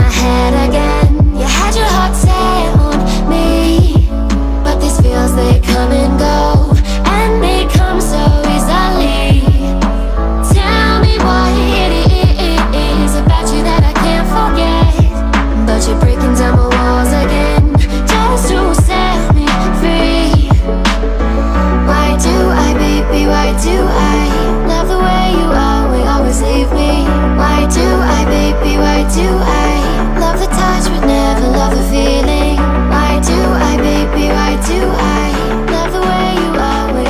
my head again. You had your heart set on me, but these feels, they come and go, and they come so easily. Tell me what it is about you that I can't forget, but you're breaking down my walls again, just to set me free. Why do I, baby, why do I love the way you always leave me? Why do I, baby, why do I love the touch but never love the feeling? Why do I, baby, why do I love the way you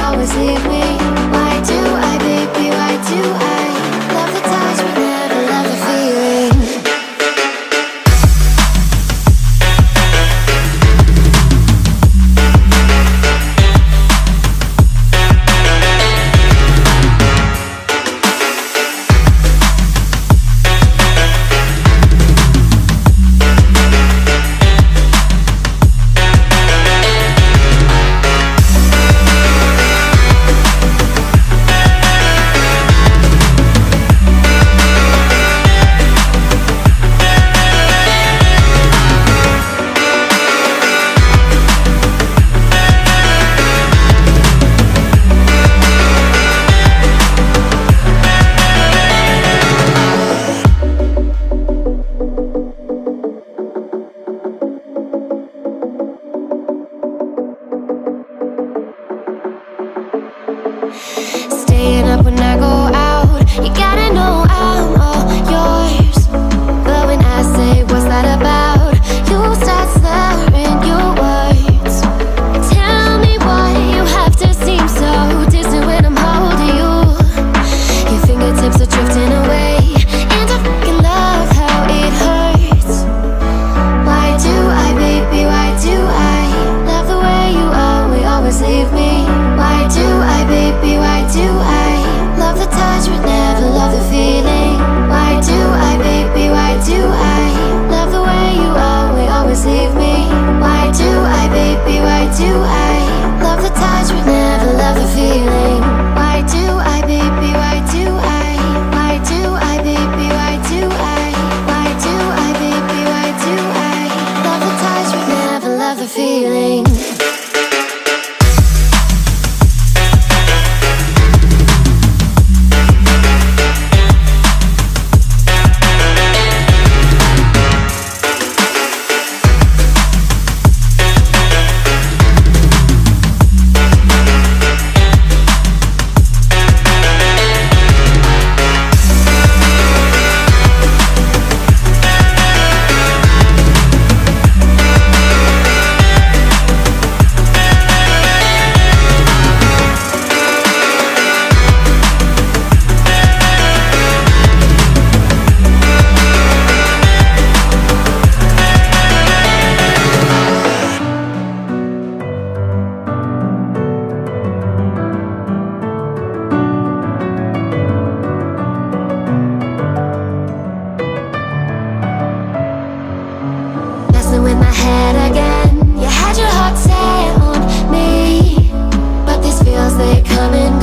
always leave me? Why do I, baby, why do I love the touch but never love the feeling? Staying up when I go out, you gotta know I'm all yours. But when I say what's that about, you start slurring your words. Tell me why you have to seem so distant when I'm holding you. Your fingertips are drifting away, and I fucking love how it hurts. Why do I, baby, why do I love the way you always leave me? Why do I, baby, why do I love the touch but never love the feeling? Why do I, baby, why do I love the way you always leave me? Why do I, baby, why do I love the touch but never love the feeling? Why do I, baby, why do I? Why do I, baby, why do I? Why do I, baby, why do I love the touch but never love the feeling? With my head again, you had your heart set on me, but these feels, they come and